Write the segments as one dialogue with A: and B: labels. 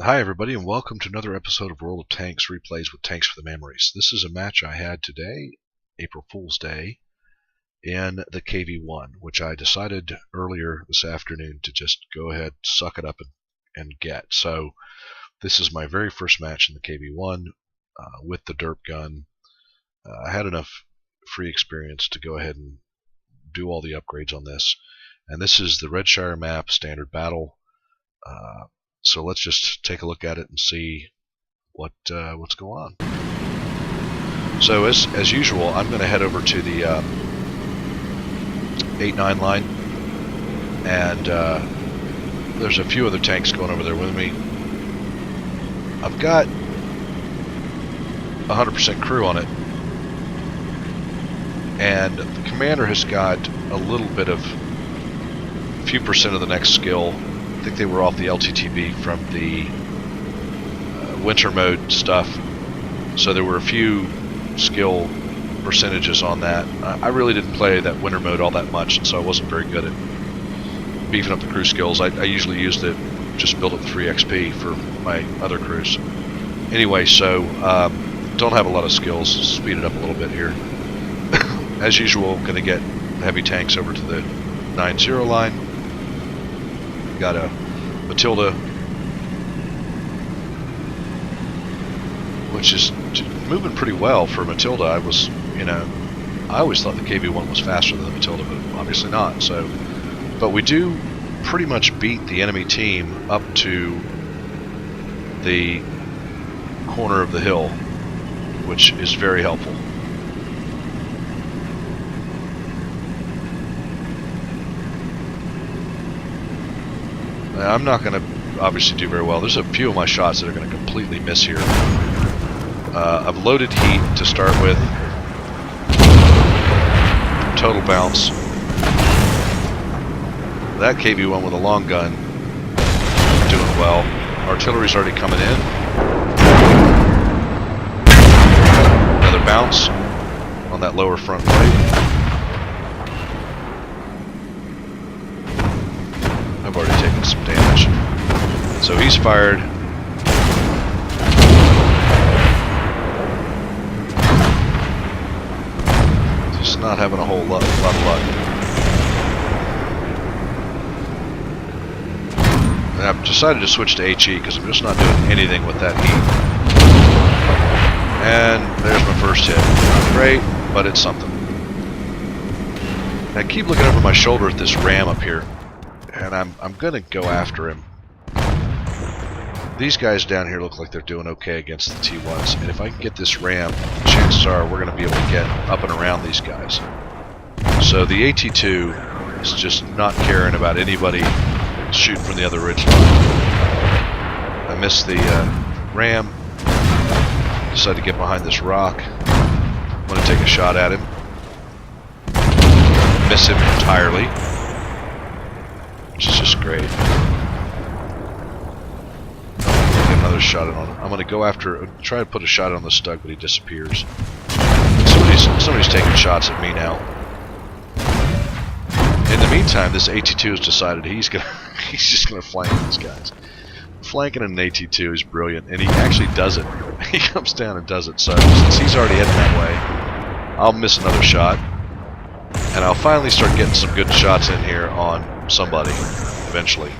A: Hi everybody, and welcome to another episode of World of Tanks Replays with Tanks for the Mammeries. This is a match I had today, April Fool's Day, in the KV-1, which I decided earlier this afternoon to just go ahead, suck it up, and get. So this is my very first match in the KV-1 with the derp gun. I had enough free experience to go ahead and do all the upgrades on this. And this is the Redshire map, standard battle. So let's just take a look at it and see what's going on. So as usual, I'm going to head over to the 8-9 line, and there's a few other tanks going over there with me. I've got 100% crew on it, and the commander has got a little bit of a few percent of the next skill. I think they were off the LTTB from the winter mode stuff, so there were a few skill percentages on that. I really didn't play that winter mode all that much, and so I wasn't very good at beefing up the crew skills. I usually used it just build up the free XP for my other crews. Anyway, so don't have a lot of skills. Speed it up a little bit here. As usual, going to get heavy tanks over to the 9-0 line. Got a Matilda, which is moving pretty well for Matilda. I always thought the KV-1 was faster than the Matilda, but obviously not. So, but we do pretty much beat the enemy team up to the corner of the hill, which is very helpful. I'm not going to obviously do very well. There's a few of my shots that are going to completely miss here. I've loaded heat to start with. Total bounce. That KV-1 with a long gun doing well. Artillery's already coming in. Another bounce on that lower front plate. I've already taken some damage. So he's fired. Just not having a whole lot of luck. And I've decided to switch to HE because I'm just not doing anything with that heat. And there's my first hit. Not great, but it's something. And I keep looking over my shoulder at this ram up here, and I'm gonna go after him. These guys down here look like they're doing okay against the T1s, and if I can get this ram, chances are we're gonna be able to get up and around these guys. So the AT2 is just not caring about anybody shooting from the other ridge line. I missed the ram. Decided to get behind this rock. I'm gonna take a shot at him. Miss him entirely, which is just great. Get another shot on him. I'm going to go after, try to put a shot on the Stug, but he disappears. Somebody's taking shots at me now. In the meantime, this AT2 has decided he's just gonna flank these guys. Flanking an AT2 is brilliant, and he actually does it. He comes down and does it. So since he's already heading that way, I'll miss another shot, and I'll finally start getting some good shots in here on somebody eventually.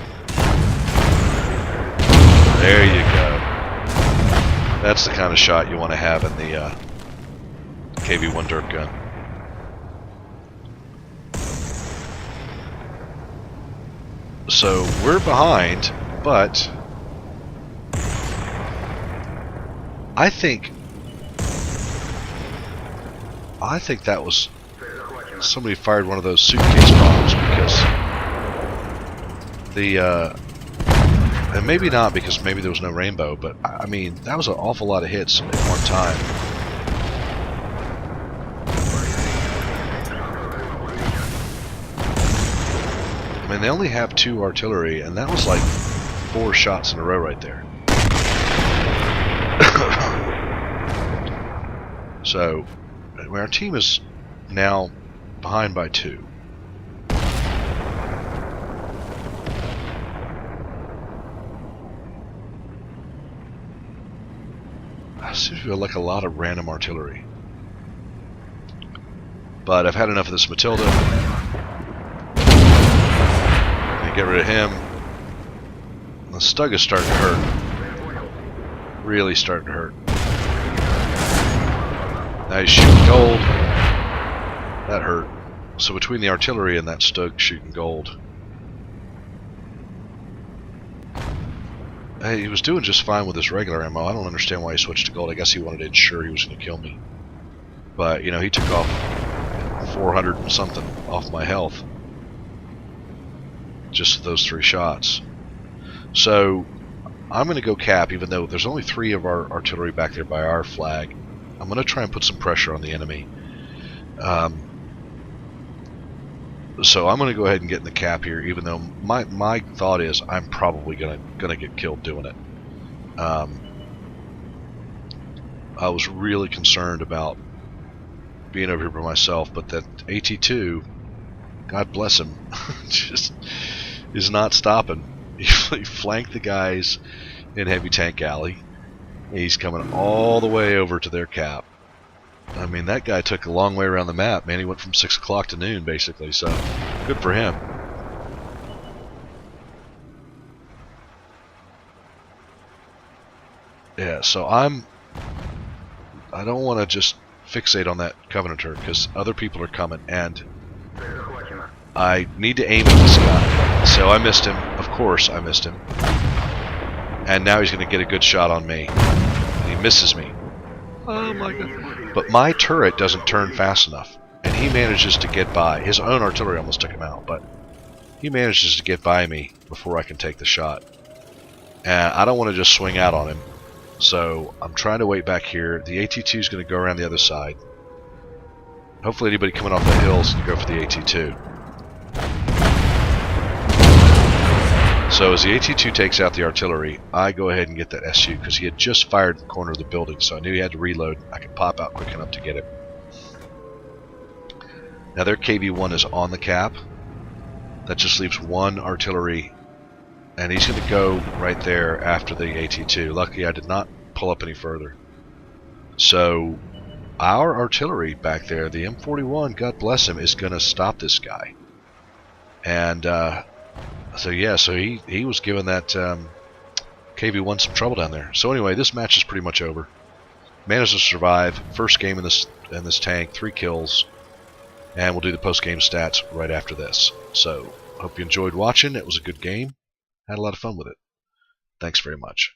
A: There you go. That's the kind of shot you want to have in the KV-1 dirt gun. So we're behind, but I think that was somebody fired one of those suitcase bombs, because and maybe not, because maybe there was no rainbow, but I mean, that was an awful lot of hits at one time. I mean, they only have 2 artillery, and that was like 4 shots in a row right there. So, our team is now behind by 2. seems to be like a lot of random artillery. But I've had enough of this Matilda. Gonna get rid of him. The Stug is starting to hurt. Really starting to hurt. Now he's shooting gold. That hurt. So between the artillery and that Stug shooting gold, hey, he was doing just fine with his regular ammo. I don't understand why he switched to gold. I guess he wanted to ensure he was going to kill me. But, you know, he took off 400 and something off my health. Just those 3 shots. So, I'm going to go cap, even though there's only 3 of our artillery back there by our flag. I'm going to try and put some pressure on the enemy. So I'm going to go ahead and get in the cap here, even though my thought is I'm probably gonna get killed doing it. I was really concerned about being over here by myself, but that AT2, God bless him, just is not stopping. He flanked the guys in Heavy Tank Alley. He's coming all the way over to their cap. I mean, that guy took a long way around the map, man. He went from 6 o'clock to noon, basically, so good for him. Yeah, so I don't want to just fixate on that Covenanter, because other people are coming, and I need to aim at this guy. So I missed him. Of course I missed him. And now he's going to get a good shot on me. And he misses me. Oh my god. But my turret doesn't turn fast enough, and he manages to get by. His own artillery almost took him out, but he manages to get by me before I can take the shot. And I don't want to just swing out on him, so I'm trying to wait back here. The AT2 is going to go around the other side. Hopefully anybody coming off the hills can go for the AT2. So as the AT2 takes out the artillery, I go ahead and get that SU, because he had just fired the corner of the building, so I knew he had to reload. I could pop out quick enough to get him. Now their KV-1 is on the cap. That just leaves 1 artillery, and he's going to go right there after the AT2. Luckily I did not pull up any further. So our artillery back there, the M41, God bless him, is going to stop this guy. And so yeah, so he was giving that KV-1 some trouble down there. So anyway, this match is pretty much over. Managed to survive. First game in this tank, 3 kills, and we'll do the post-game stats right after this. So hope you enjoyed watching. It was a good game. Had a lot of fun with it. Thanks very much.